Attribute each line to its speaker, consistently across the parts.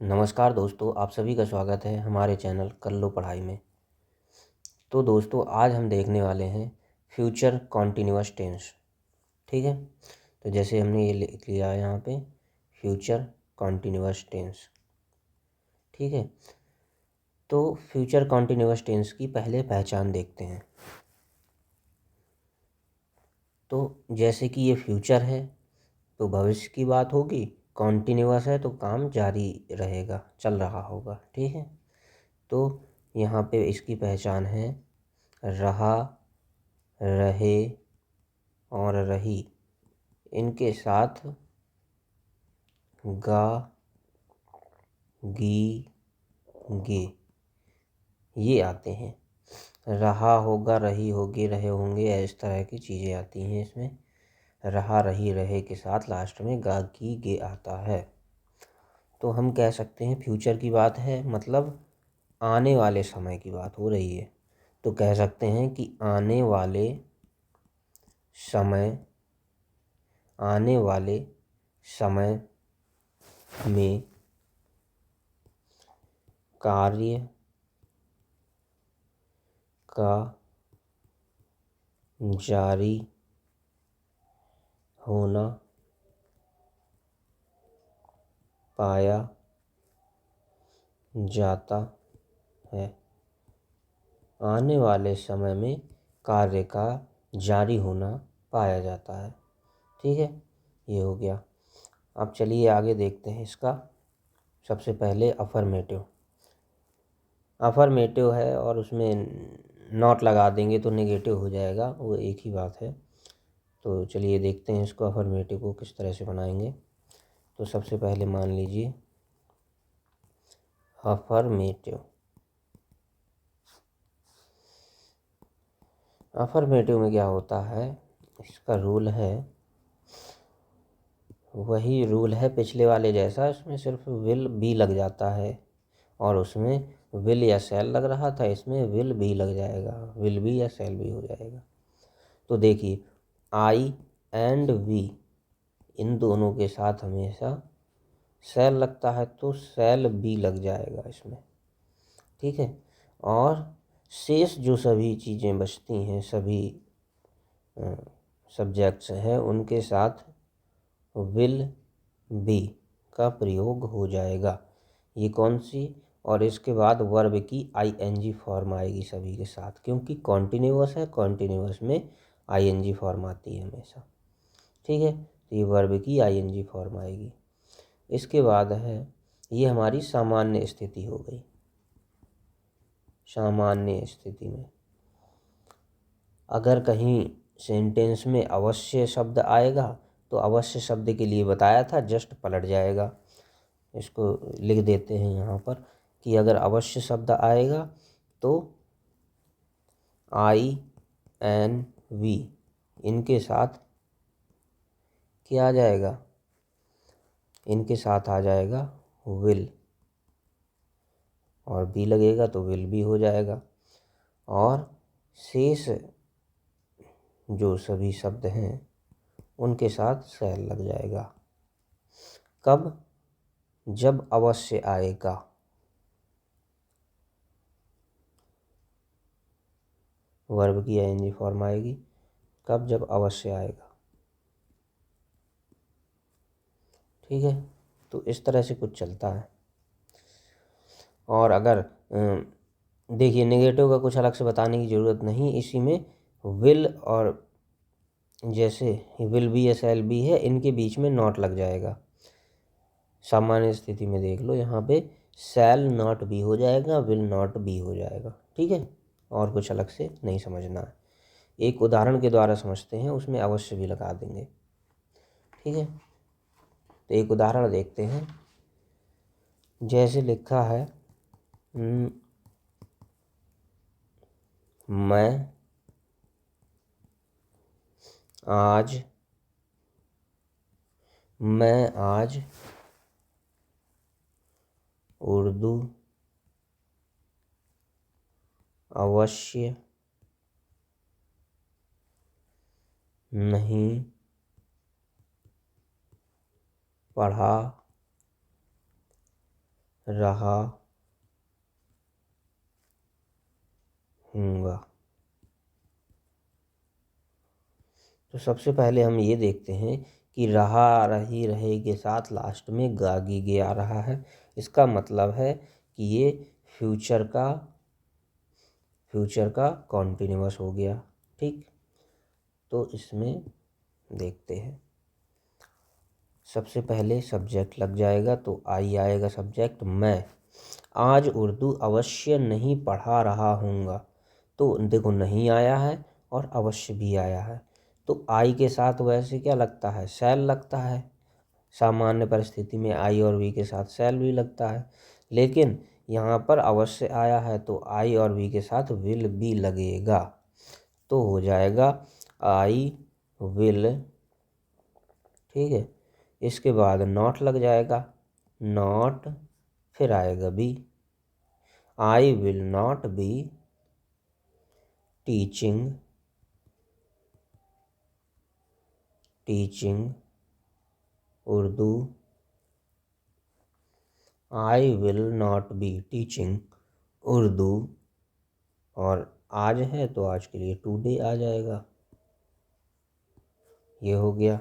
Speaker 1: नमस्कार दोस्तों, आप सभी का स्वागत है हमारे चैनल कर लो पढ़ाई में। तो दोस्तों, आज हम देखने वाले हैं फ्यूचर कॉन्टिन्यूअस टेंस। ठीक है, तो जैसे हमने ये लिख लिया है यहाँ पे फ्यूचर कॉन्टिन्यूअस टेंस। ठीक है, तो फ्यूचर कॉन्टिन्यूअस टेंस की पहले पहचान देखते हैं। तो जैसे कि ये फ्यूचर है तो भविष्य की बात होगी, कॉन्टिन्यूअस है तो काम जारी रहेगा, चल रहा होगा। ठीक है, तो यहाँ पे इसकी पहचान है रहा, रहे और रही। इनके साथ गा, गी, गे ये आते हैं। रहा होगा, रही होगी, रहे होंगे, इस तरह की चीज़ें आती हैं इसमें। रहा, रही, रहे के साथ लास्ट में गा, गी, गे आता है। तो हम कह सकते हैं फ्यूचर की बात है, मतलब आने वाले समय की बात हो रही है। तो कह सकते हैं कि आने वाले समय में कार्य का जारी होना पाया जाता है। आने वाले समय में कार्य का जारी होना पाया जाता है। ठीक है, ये हो गया। अब चलिए आगे देखते हैं इसका। सबसे पहले अफर्मेटिव है और उसमें नॉट लगा देंगे तो नेगेटिव हो जाएगा, वो एक ही बात है। तो चलिए देखते हैं इसको, अफर्मेटिव को किस तरह से बनाएंगे। तो सबसे पहले मान लीजिए अफर्मेटिव में क्या होता है, इसका रूल है वही रूल है पिछले वाले जैसा। इसमें सिर्फ विल बी लग जाता है और उसमें विल या सेल लग रहा था, इसमें विल बी लग जाएगा, विल बी या सेल बी हो जाएगा। तो देखिए, आई एंड वी इन दोनों के साथ हमेशा सेल लगता है तो सेल बी लग जाएगा इसमें। ठीक है, और शेष जो सभी चीज़ें बचती हैं, सभी सब्जेक्ट्स हैं, उनके साथ विल बी का प्रयोग हो जाएगा। ये कौन सी, और इसके बाद वर्ब की आईएनजी फॉर्म आएगी सभी के साथ, क्योंकि कॉन्टिन्यूअस है, कॉन्टिन्यूअस में आईएनजी फॉर्म आती है हमेशा। ठीक है, तो ये वर्ब की आईएनजी फॉर्म आएगी। इसके बाद है, ये हमारी सामान्य स्थिति हो गई। सामान्य स्थिति में अगर कहीं सेंटेंस में अवश्य शब्द आएगा तो अवश्य शब्द के लिए बताया था, जस्ट पलट जाएगा। इसको लिख देते हैं यहाँ पर कि अगर अवश्य शब्द आएगा तो आई एन वी इनके साथ क्या आ जाएगा, इनके साथ आ जाएगा विल, और बी लगेगा तो विल बी हो जाएगा। और शेष जो सभी शब्द हैं उनके साथ सेल लग जाएगा। कब, जब अवश्य आएगा। वर्ब की आईएनजी फॉर्म आएगी कब, जब अवश्य आएगा। ठीक है, तो इस तरह से कुछ चलता है। और अगर देखिए, नेगेटिव का कुछ अलग से बताने की ज़रूरत नहीं, इसी में विल और जैसे विल बी या सेल बी है, इनके बीच में नॉट लग जाएगा। सामान्य स्थिति में देख लो, यहाँ पे सेल नॉट बी हो जाएगा, विल नॉट बी हो जाएगा। ठीक है, और कुछ अलग से नहीं समझना है। एक उदाहरण के द्वारा समझते हैं, उसमें अवश्य भी लगा देंगे। ठीक है, तो एक उदाहरण देखते हैं। जैसे लिखा है, मैं आज उर्दू अवश्य नहीं पढ़ा रहा हूँगा। तो सबसे पहले हम ये देखते हैं कि रहा, रही, रहे के साथ लास्ट में गागी गे आ रहा है। इसका मतलब है कि ये फ्यूचर का कॉन्टिन्यूअस हो गया। ठीक, तो इसमें देखते हैं। सबसे पहले सब्जेक्ट लग जाएगा, तो आई आएगा सब्जेक्ट। मैं आज उर्दू अवश्य नहीं पढ़ा रहा हूँगा। तो देखो, नहीं आया है और अवश्य भी आया है, तो आई के साथ वैसे क्या लगता है, शैल लगता है। सामान्य परिस्थिति में आई और वी के साथ शैल भी लगता है, लेकिन यहाँ पर अवश्य आया है तो आई और वी के साथ विल भी लगेगा। तो हो जाएगा आई विल। ठीक है, इसके बाद नॉट लग जाएगा, नॉट, फिर आएगा B. I will not be teaching Urdu. I will not be teaching Urdu. और आज है तो आज के लिए टुडे आ जाएगा। ये हो गया।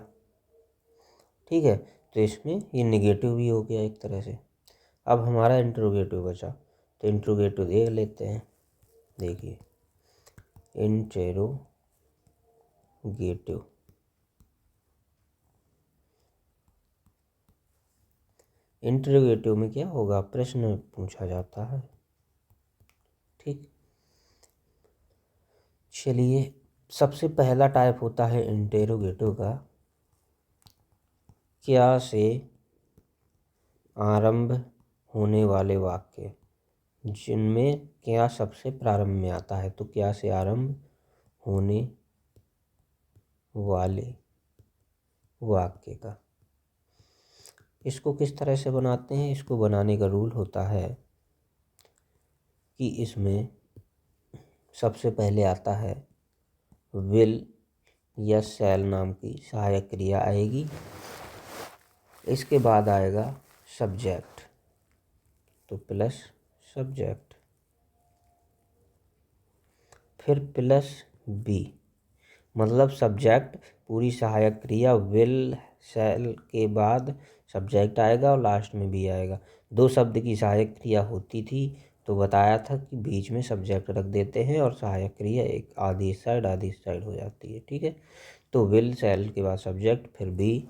Speaker 1: ठीक है, तो इसमें ये निगेटिव भी हो गया एक तरह से। अब हमारा इंट्रोगेटिव बचा, तो इंट्रोगेटिव देख लेते हैं। देखिए, इंट्रोगेटिव। इंट्रोगेटिव में क्या होगा, प्रश्न पूछा जाता है। ठीक, चलिए, सबसे पहला टाइप होता है इंटेरोगेटिव का, क्या से आरंभ होने वाले वाक्य, जिनमें क्या सबसे प्रारंभ में आता है। तो क्या से आरंभ होने वाले वाक्य का, इसको किस तरह से बनाते हैं। इसको बनाने का रूल होता है कि इसमें सबसे पहले आता है विल या शैल नाम की सहायक क्रिया आएगी। इसके बाद आएगा सब्जेक्ट, तो प्लस सब्जेक्ट, फिर प्लस बी। मतलब सब्जेक्ट पूरी सहायक क्रिया, विल शैल के बाद सब्जेक्ट आएगा और लास्ट में भी आएगा। दो शब्द की सहायक क्रिया होती थी तो बताया था कि बीच में सब्जेक्ट रख देते हैं और सहायक क्रिया एक आधी इस साइड आधी इस साइड हो जाती है। ठीक है, तो विल शैल के बाद सब्जेक्ट, फिर बी,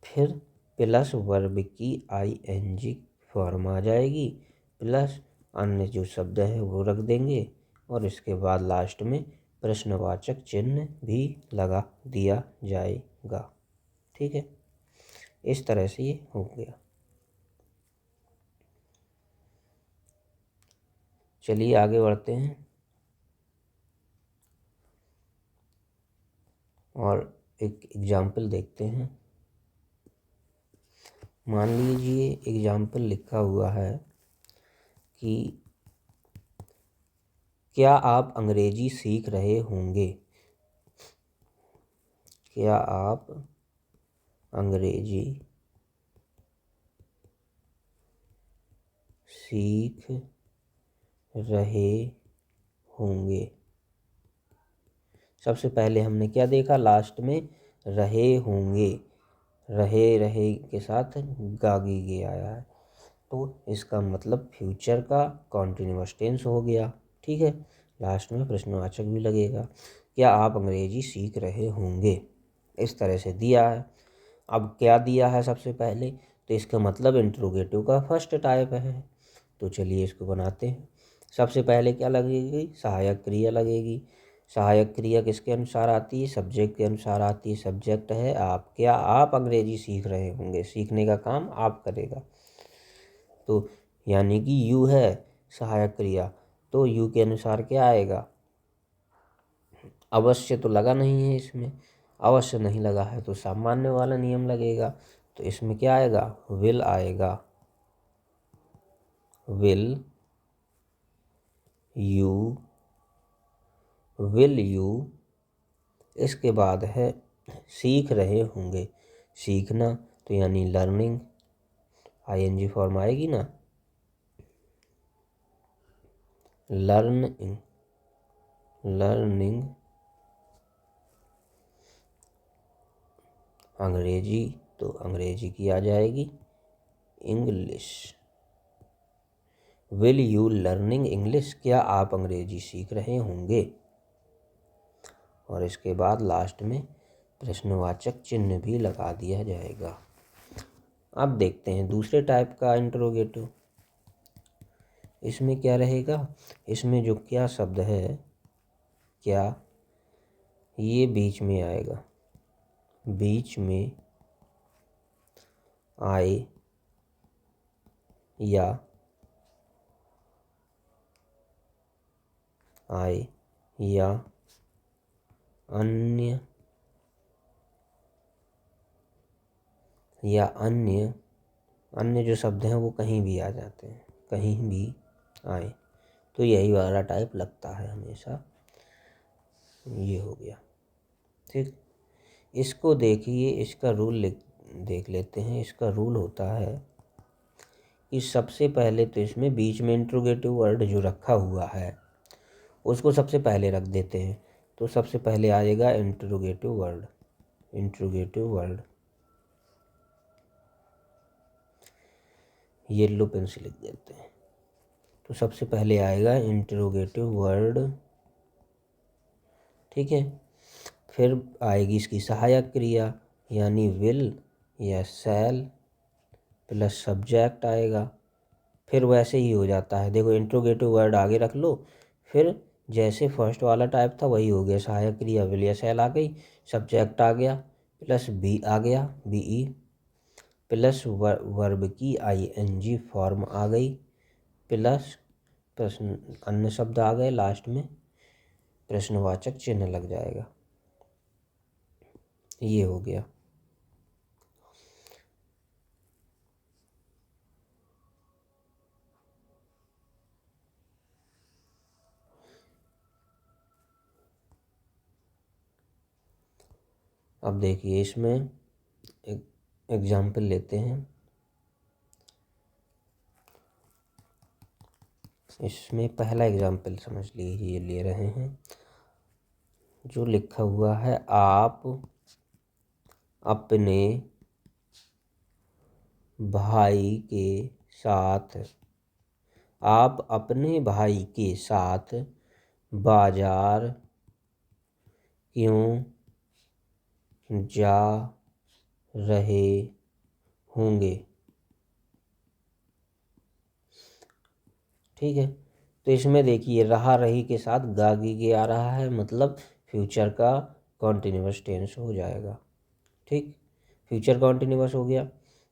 Speaker 1: फिर प्लस वर्ब की आईएनजी फॉर्म आ जाएगी, प्लस अन्य जो शब्द है वो रख देंगे और इसके बाद लास्ट में प्रश्नवाचक चिन्ह भी लगा दिया जाएगा। ठीक है, इस तरह से ये हो गया। चलिए आगे बढ़ते हैं और एक एग्जाम्पल देखते हैं। मान लीजिए एग्जाम्पल लिखा हुआ है कि क्या आप अंग्रेजी सीख रहे होंगे। क्या आप अंग्रेजी सीख रहे होंगे। सबसे पहले हमने क्या देखा, लास्ट में रहे होंगे, रहे रहे के साथ गागी गे आया है, तो इसका मतलब फ्यूचर का कॉन्टिन्यूअस टेंस हो गया। ठीक है, लास्ट में प्रश्नवाचक भी लगेगा। क्या आप अंग्रेजी सीख रहे होंगे, इस तरह से दिया है। अब क्या दिया है सबसे पहले, तो इसका मतलब इंट्रोगेटिव का फर्स्ट टाइप है। तो चलिए इसको बनाते हैं। सबसे पहले क्या लगेगी, सहायक क्रिया लगेगी। सहायक क्रिया किसके अनुसार आती है, सब्जेक्ट के अनुसार आती है। सब्जेक्ट है आप, क्या आप अंग्रेजी सीख रहे होंगे, सीखने का काम आप करेगा। तो यानी कि यू है सहायक क्रिया, तो यू के अनुसार क्या आएगा, अवश्य तो लगा नहीं है इसमें, अवश्य नहीं लगा है तो सामान्य वाला नियम लगेगा। तो इसमें क्या आएगा, विल आएगा, विल यू, विल यू। इसके बाद है सीख रहे होंगे, सीखना, तो यानी लर्निंग, ING फॉर्म आएगी ना। लर्निंग अंग्रेजी, तो अंग्रेजी की आ जाएगी English. Will you learning English, क्या आप अंग्रेजी सीख रहे होंगे। और इसके बाद लास्ट में प्रश्नवाचक चिन्ह भी लगा दिया जाएगा। अब देखते हैं दूसरे टाइप का इंटरोगेटिव। इसमें क्या रहेगा, इसमें जो क्या शब्द है, क्या, ये बीच में आएगा, बीच में आए या अन्य जो शब्द हैं वो कहीं भी आ जाते हैं, कहीं भी आए, तो यही वाला टाइप लगता है हमेशा। ये हो गया, ठीक। इसको देखिए, इसका रूल देख लेते हैं। इसका रूल होता है कि सबसे पहले तो इसमें बीच में इंट्रोगेटिव वर्ड जो रखा हुआ है उसको सबसे पहले रख देते हैं। तो सबसे पहले आएगा इंट्रोगेटिव वर्ड, येलो पेन से लिख देते हैं। तो सबसे पहले आएगा इंट्रोगेटिव वर्ड, ठीक है। फिर आएगी इसकी सहायक क्रिया, यानी विल या शैल प्लस सब्जेक्ट आएगा। फिर वैसे ही हो जाता है, देखो इंट्रोगेटिव वर्ड आगे रख लो, फिर जैसे फर्स्ट वाला टाइप था वही हो गया। सहायक क्रिया विल या शैल आ गई, सब्जेक्ट आ गया, प्लस बी आ गया, BE, प्लस वर्ब की ING फॉर्म आ गई, प्लस प्रश्न अन्य शब्द आ गए, लास्ट में प्रश्नवाचक चिन्ह लग जाएगा। ये हो गया। अब देखिए इसमें एक एग्जाम्पल लेते हैं। इसमें पहला एग्जाम्पल समझ लीजिए, ले रहे हैं जो लिखा हुआ है, आप अपने भाई के साथ बाजार क्यों जा रहे होंगे, ठीक है। तो इसमें देखिए रहा रही के साथ गागी के आ रहा है, मतलब फ्यूचर का कॉन्टिन्यूअस टेंस हो जाएगा, ठीक। फ्यूचर कॉन्टिन्यूअस हो गया।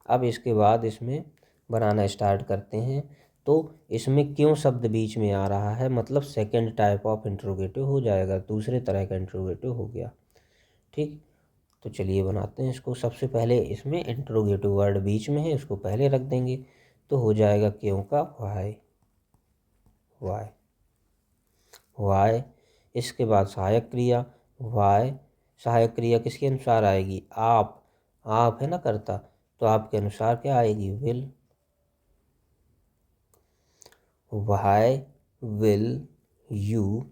Speaker 1: अब इसके बाद इसमें बनाना स्टार्ट करते हैं। तो इसमें क्यों शब्द बीच में आ रहा है, मतलब सेकंड टाइप ऑफ इंट्रोगेटिव हो जाएगा, दूसरे तरह का इंट्रोगेटिव हो गया, ठीक। तो चलिए बनाते हैं इसको। सबसे पहले इसमें इंट्रोगेटिव वर्ड बीच में है, उसको पहले रख देंगे, तो हो जाएगा क्यों का वाई। इसके बाद सहायक क्रिया वाई, सहायक क्रिया किसके अनुसार आएगी, आप है ना करता, तो आपके अनुसार क्या आएगी, विल। वाई विल यू,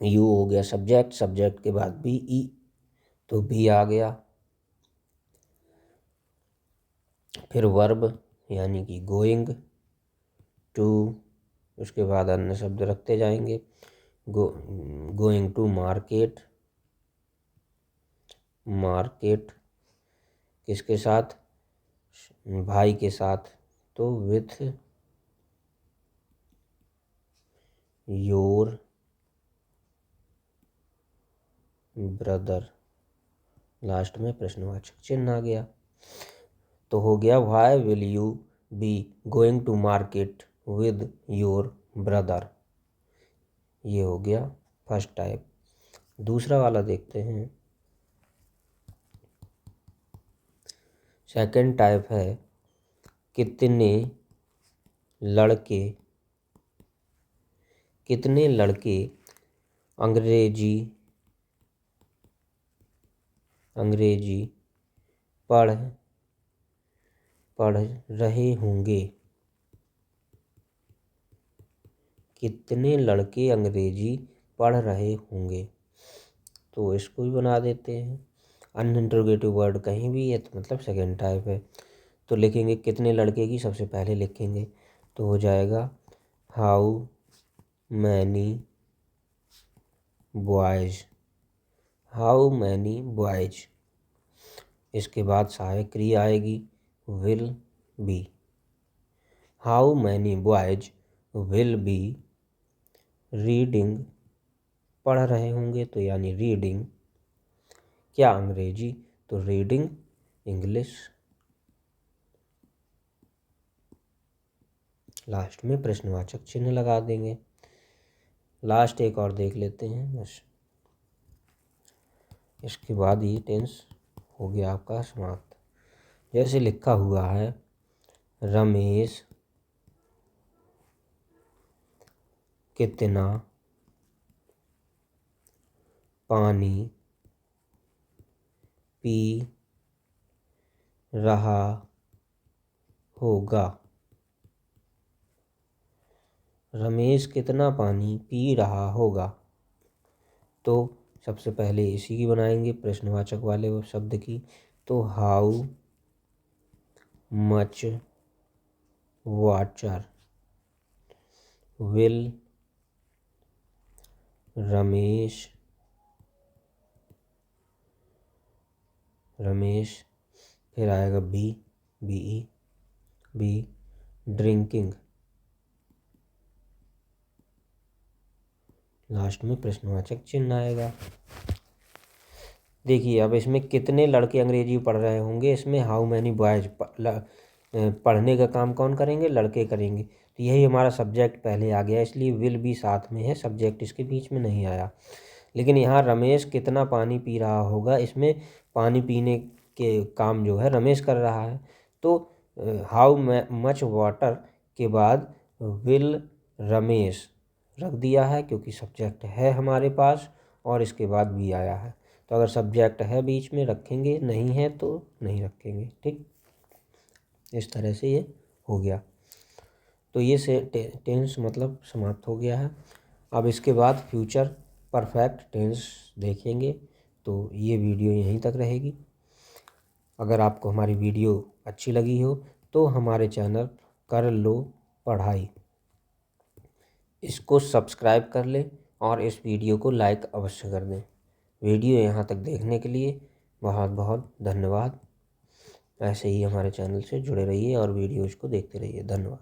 Speaker 1: हो गया सब्जेक्ट, सब्जेक्ट के बाद BE, तो भी आ गया। फिर वर्ब यानी कि गोइंग टू, उसके बाद अन्य शब्द रखते जाएंगे। गोइंग टू मार्केट किसके साथ, भाई के साथ, तो विथ योर ब्रदर, लास्ट में प्रश्नवाचक चिन्ह आ गया। तो हो गया why will you be going to market with your brother. ये हो गया फर्स्ट टाइप। दूसरा वाला देखते हैं। सेकंड टाइप है, कितने लड़के अंग्रेजी पढ़ रहे होंगे। कितने लड़के अंग्रेजी पढ़ रहे होंगे, तो इसको भी बना देते हैं। अनइंटरोगेटिव वर्ड कहीं भी है तो मतलब सेकेंड टाइप है। तो लिखेंगे कितने लड़के की सबसे पहले लिखेंगे, तो हो जाएगा how many boys, how many boys. इसके बाद सहायक क्रिया आएगी will be. How many boys will be reading, पढ़ रहे होंगे तो यानी रीडिंग क्या अंग्रेजी, तो रीडिंग इंग्लिश। लास्ट में प्रश्नवाचक चिन्ह लगा देंगे। लास्ट एक और देख लेते हैं बस, इसके बाद ये टेंस हो गया आपका समाप्त। जैसे लिखा हुआ है रमेश कितना पानी पी रहा होगा। रमेश कितना पानी पी रहा होगा, तो सबसे पहले इसी की बनाएंगे प्रश्नवाचक वाले वो शब्द की। तो how much water will Ramesh फिर आएगा बी ड्रिंकिंग, लास्ट में प्रश्नवाचक चिन्ह आएगा। देखिए अब इसमें कितने लड़के अंग्रेजी पढ़ रहे होंगे, इसमें हाउ मैनी बॉयज पढ़ने का काम कौन करेंगे, लड़के करेंगे। तो यही हमारा सब्जेक्ट पहले आ गया, इसलिए विल भी साथ में है, सब्जेक्ट इसके बीच में नहीं आया। लेकिन यहाँ रमेश कितना पानी पी रहा होगा, इसमें पानी पीने के काम जो है रमेश कर रहा है। तो हाउ मच वाटर के बाद विल रमेश रख दिया है क्योंकि सब्जेक्ट है हमारे पास, और इसके बाद भी आया है। तो अगर सब्जेक्ट है बीच में रखेंगे, नहीं है तो नहीं रखेंगे। ठीक, इस तरह से ये हो गया। तो ये से टेंस मतलब समाप्त हो गया है। अब इसके बाद फ्यूचर परफेक्ट टेंस देखेंगे। तो ये वीडियो यहीं तक रहेगी। अगर आपको हमारी वीडियो अच्छी लगी हो तो हमारे चैनल कर लो पढ़ाई इसको सब्सक्राइब कर लें और इस वीडियो को लाइक अवश्य कर दें। वीडियो यहाँ तक देखने के लिए बहुत बहुत धन्यवाद। ऐसे ही हमारे चैनल से जुड़े रहिए और वीडियोज़ को देखते रहिए। धन्यवाद।